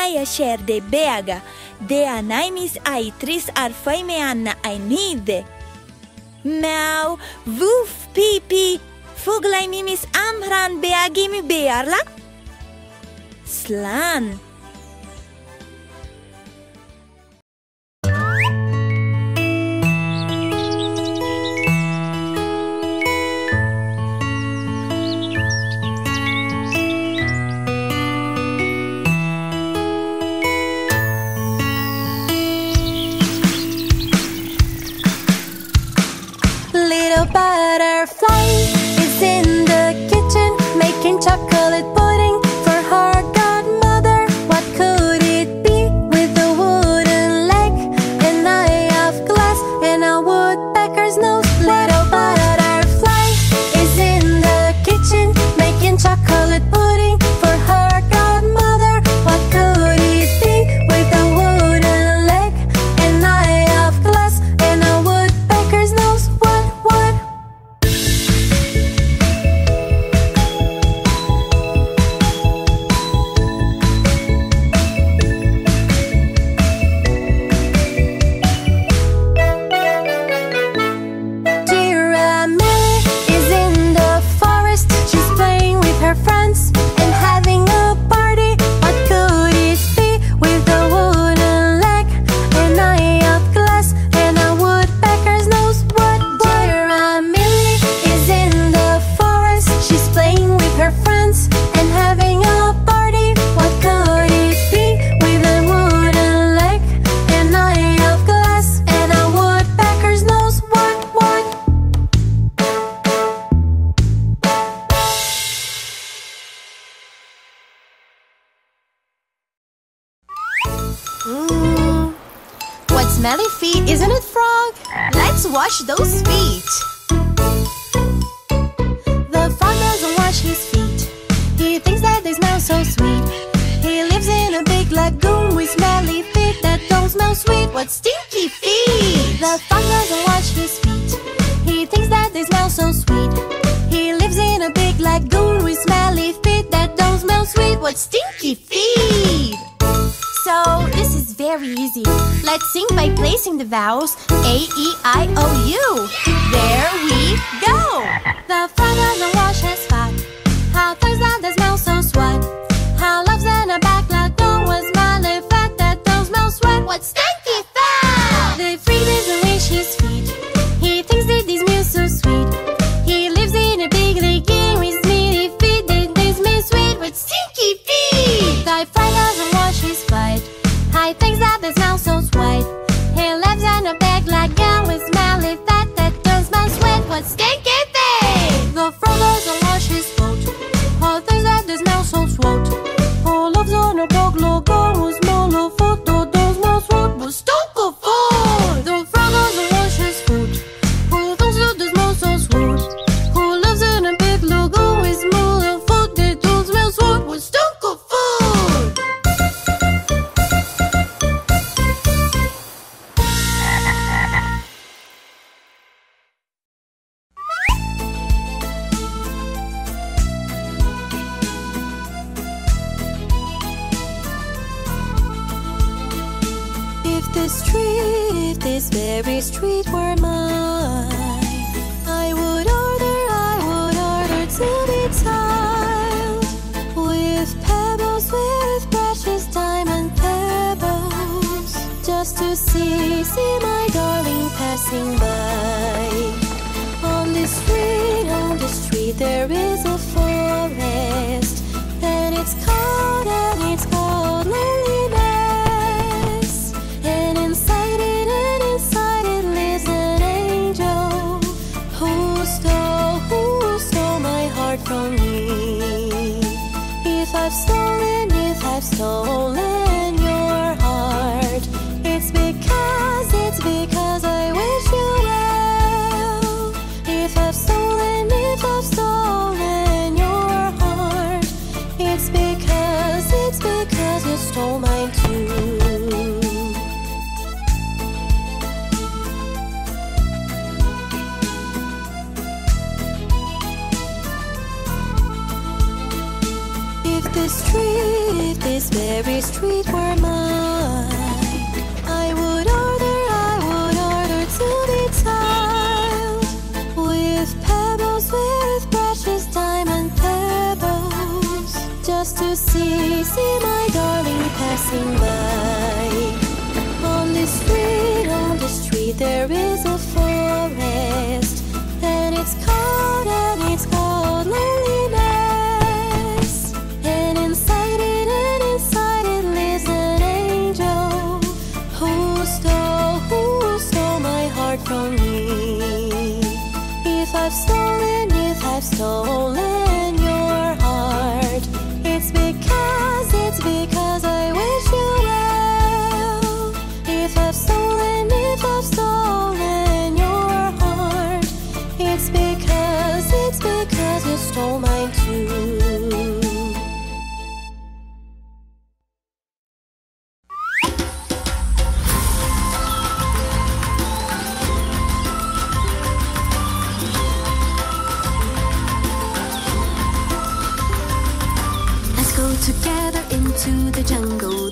Aya share de Beaga, de anaimis aitris ar Rímeanna nAinmhithe. Meow, woof, pee, Foghlaim mimis Amhráin beagimi bhealach. Slan. Butterfly is in the kitchen making chocolate pudding for her godmother. What could it be with a wooden leg, an eye of glass, and a woodpecker's nose? Little butterfly is in the kitchen making chocolate pudding for her godmother. What could it be with a wooden leg, an eye of glass, and a woodpecker's nose? What? What smelly feet, isn't it, Frog? Let's wash those feet. The frog doesn't wash his feet. He thinks that they smell so sweet. He lives in a big lagoon with smelly feet that don't smell sweet. What stinky feet! The frog doesn't wash his feet. He thinks that they smell so sweet. He lives in a big lagoon with smelly feet that don't smell sweet. What stinky feet! So, this is very easy. Let's sing by placing the vowels A, E, I, O, U. There we go! The frog doesn't wash his fat. How thighs that smell so sweat. How loves in a back lagoon with smelly fat that don't smell sweat. What stinky fat! The frog doesn't wash his feet. He thinks that they smell so sweet. He lives in a big lagoon with smelly feet that they smell sweet. What stinky feet! The frog doesn't wash his feet. I think that they smell so sweet. He lives in a big lagoon with smelly fat that don't smell sweet. What stinky feet! The frog doesn't wash his foot. I think that they smell so sweet. He lives in a big lagoon with smelly foot that don't smell sweet. What stinky feet! The frog doesn't wash his foot. I think that they smell so sweet. He lives in a big lagoon with smelly foot that don't smell sweet. What stinky feet! If this very street were mine, I would order to be tiled with pebbles, with precious diamond pebbles, just to see my darling passing by. On the street there is a forest, and it's called loneliness. And inside it lives an angel who stole my heart from me. If I've stolen your heart, it's because I wish you well. If I've stolen your heart, it's because you stole mine too. If this very street were mine, I would order to be tiled with pebbles, with precious diamond pebbles, just to see my darling passing by. On the street there is a forest, and it's called loneliness. And inside it lives an angel who stole my heart from me. If I've stolen your heart, it's because I wish you well. If I've stolen your heart, it's because you stole mine too. Let's go together into the jungle.